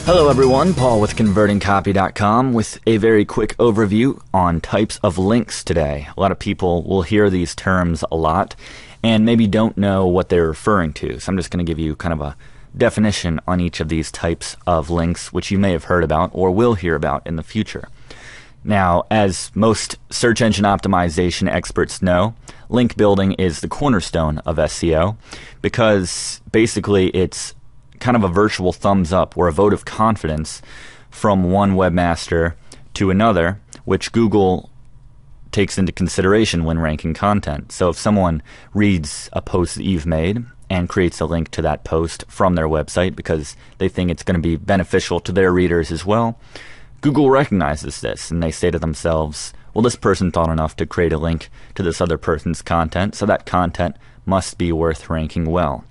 Hello everyone, Paul with ConvertingCopy.com with a very quick overview on types of links today. A lot of people will hear these terms a lot and maybe don't know what they're referring to. So I'm just going to give you kind of a definition on each of these types of links, which you may have heard about or will hear about in the future. Now, as most search engine optimization experts know, link building is the cornerstone of SEO because basically it's kind of a virtual thumbs up or a vote of confidence from one webmaster to another, which Google takes into consideration when ranking content. So if someone reads a post that you've made and creates a link to that post from their website because they think it's going to be beneficial to their readers as well, Google recognizes this and they say to themselves, well, this person thought enough to create a link to this other person's content, so that content must be worth ranking well.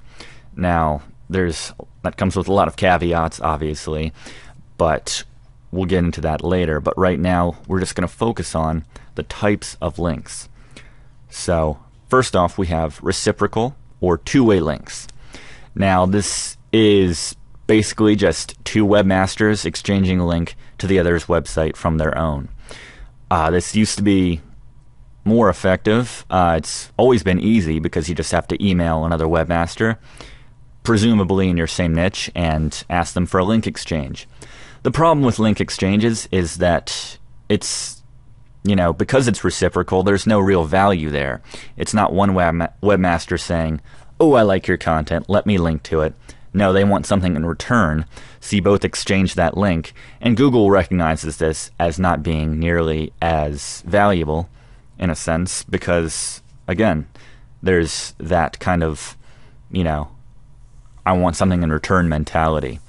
Now, that comes with a lot of caveats, obviously, but we'll get into that later. But right now, we're just going to focus on the types of links. So, first off, we have reciprocal or two-way links. Now, this is basically just two webmasters exchanging a link to the other's website from their own. This used to be more effective. It's always been easy because you just have to email another webmaster, presumably in your same niche, and ask them for a link exchange. The problem with link exchanges is that it's, because it's reciprocal, there's no real value there. It's not one webmaster saying, oh, I like your content, let me link to it. No, they want something in return, so you both exchange that link, and Google recognizes this as not being nearly as valuable, in a sense, because, again, there's that kind of, I want something in return mentality.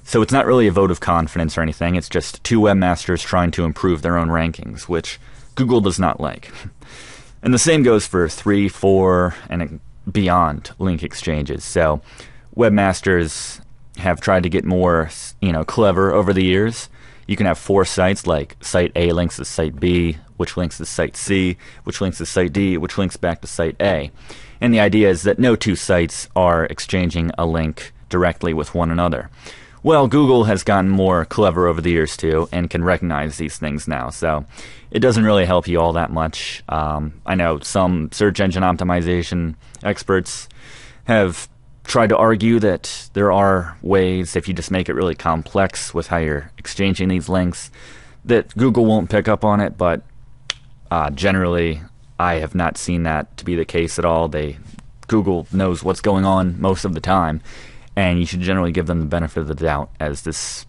So it's not really a vote of confidence or anything. It's just two webmasters trying to improve their own rankings, which Google does not like. And the same goes for 3, 4, and beyond link exchanges. So webmasters have tried to get more, clever over the years. You can have 4 sites, like site A links to site B, which links to site C, which links to site D, which links back to site A. And the idea is that no two sites are exchanging a link directly with one another. Well, Google has gotten more clever over the years too and can recognize these things now, so it doesn't really help you all that much. I know some search engine optimization experts have tried to argue that there are ways, if you just make it really complex with how you're exchanging these links, that Google won't pick up on it, but generally I have not seen that to be the case at all. Google knows what's going on most of the time, and you should generally give them the benefit of the doubt, as this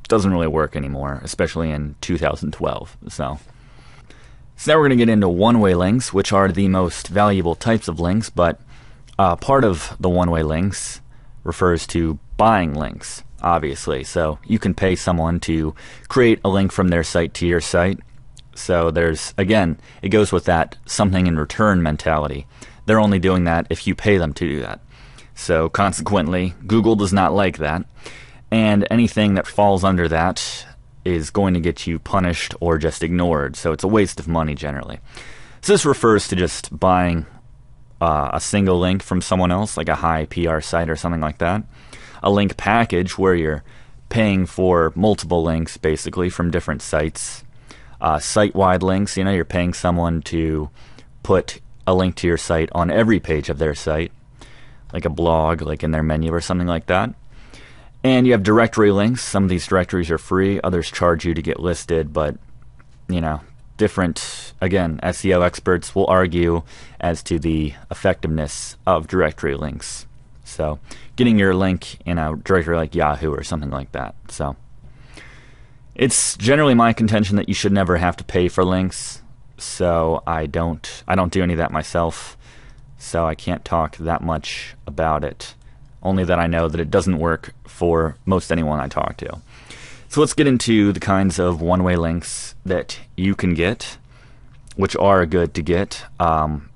doesn't really work anymore, especially in 2012. So now we're going to get into one-way links, which are the most valuable types of links, but part of the one-way links refers to buying links, obviously. So you can pay someone to create a link from their site to your site. So again, it goes with that something in return mentality. They're only doing that if you pay them to do that. So consequently, Google does not like that. And anything that falls under that is going to get you punished or just ignored. So it's a waste of money generally. So this refers to just buying a single link from someone else, like a high PR site or something like that. A link package where you're paying for multiple links basically from different sites. Site-wide links, you're paying someone to put a link to your site on every page of their site, like a blog, like in their menu or something like that. And you have directory links. Some of these directories are free, others charge you to get listed, but, different, again, SEO experts will argue as to the effectiveness of directory links. So getting your link in a directory like Yahoo or something like that. So it's generally my contention that you should never have to pay for links. So I don't do any of that myself. So I can't talk that much about it. Only that I know that it doesn't work for most anyone I talk to. So let's get into the kinds of one-way links that you can get, which are good to get.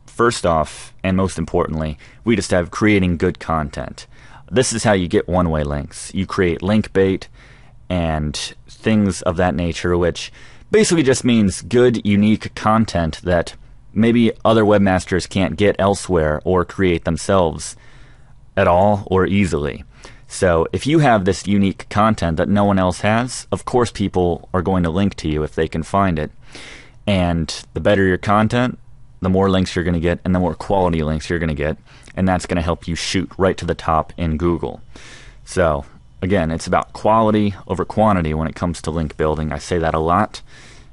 First off, and most importantly, we just have creating good content. This is how you get one-way links. You create link bait and things of that nature, which basically just means good, unique content that maybe other webmasters can't get elsewhere or create themselves at all or easily. So if you have this unique content that no one else has, of course people are going to link to you if they can find it. And the better your content, the more links you're going to get and the more quality links you're going to get. And that's going to help you shoot right to the top in Google. So again, it's about quality over quantity when it comes to link building. I say that a lot.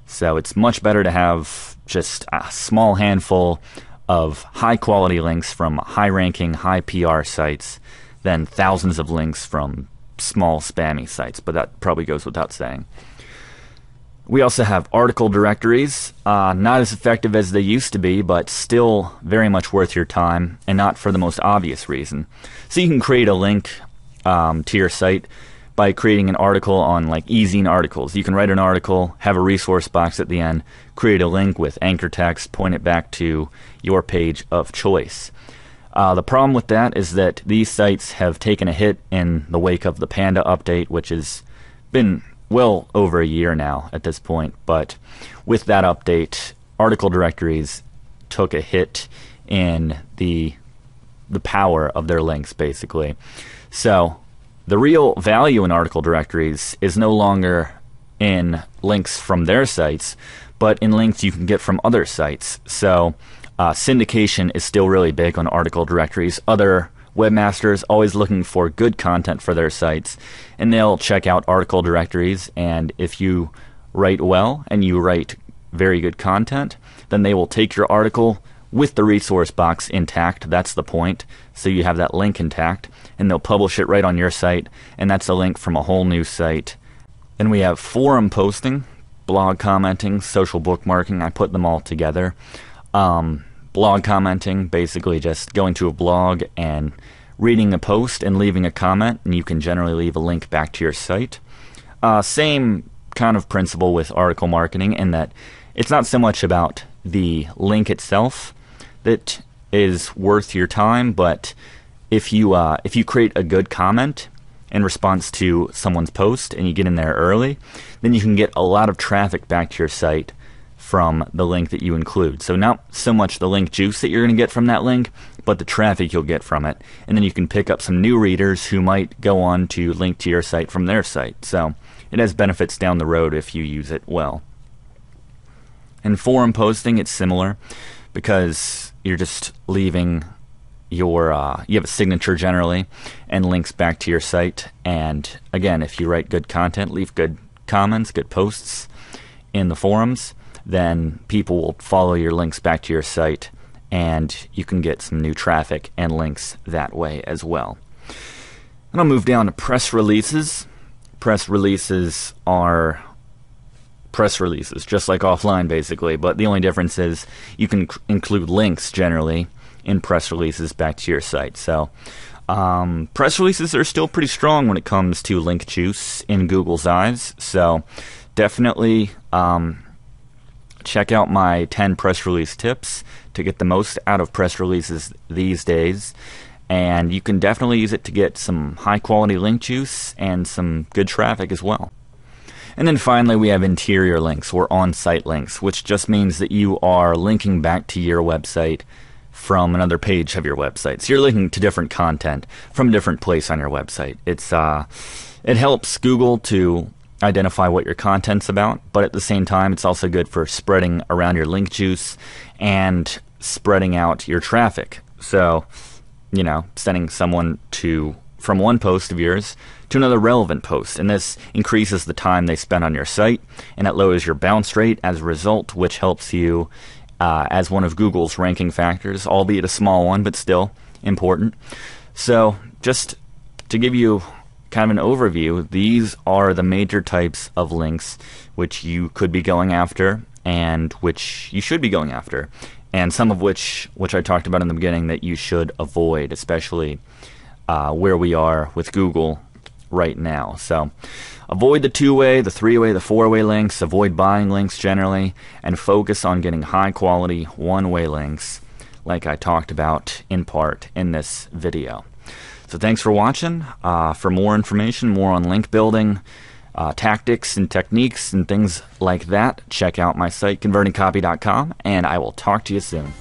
So it's much better to have just a small handful of high quality links from high ranking, high PR sites than thousands of links from small spammy sites, but that probably goes without saying. We also have article directories, not as effective as they used to be, but still very much worth your time, and not for the most obvious reason. So you can create a link to your site by creating an article on like ezine articles. You can write an article, have a resource box at the end, create a link with anchor text, point it back to your page of choice. The problem with that is that these sites have taken a hit in the wake of the Panda update, which has been well over a year now at this point. But with that update, article directories took a hit in the power of their links, basically. So the real value in article directories is no longer in links from their sites, but in links you can get from other sites. So syndication is still really big on article directories. Other webmasters always looking for good content for their sites, and they'll check out article directories, and if you write well and you write very good content, then they will take your article with the resource box intact. That's the point. So you have that link intact, and they'll publish it right on your site, and that's a link from a whole new site. Then we have forum posting, blog commenting, social bookmarking. I put them all together. Blog commenting, basically just going to a blog and reading a post and leaving a comment, and you can generally leave a link back to your site. Same kind of principle with article marketing, in that it's not so much about the link itself that is worth your time, but if you create a good comment in response to someone's post and you get in there early, then you can get a lot of traffic back to your site from the link that you include. So not so much the link juice that you're going to get from that link, but the traffic you'll get from it. And then you can pick up some new readers who might go on to link to your site from their site. So it has benefits down the road if you use it well. In forum posting, it's similar, because you're just leaving your you have a signature generally and links back to your site. And again, if you write good content, leave good comments, good posts in the forums, then people will follow your links back to your site, and you can get some new traffic and links that way as well. And I'll move down to press releases. Press releases are press releases, just like offline basically, but the only difference is you can include links generally in press releases back to your site. So press releases are still pretty strong when it comes to link juice in Google's eyes, so definitely check out my 10 press release tips to get the most out of press releases these days, and you can definitely use it to get some high quality link juice and some good traffic as well. And then finally we have interior links, or on-site links, which just means that you are linking back to your website from another page of your website. So you're linking to different content from a different place on your website. It helps Google to identify what your content's about, but at the same time it's also good for spreading around your link juice and spreading out your traffic. So, sending someone from one post of yours to another relevant post, and this increases the time they spend on your site, and it lowers your bounce rate as a result, which helps you as one of Google's ranking factors, albeit a small one, but still important. So just to give you kind of an overview, these are the major types of links which you could be going after and which you should be going after, and some of which I talked about in the beginning that you should avoid, especially where we are with Google right now. So avoid the two-way, the three-way, the four-way links, avoid buying links generally, and focus on getting high-quality one-way links like I talked about in part in this video. So thanks for watching. For more information, more on link building, tactics and techniques and things like that, check out my site, convertingcopy.com, and I will talk to you soon.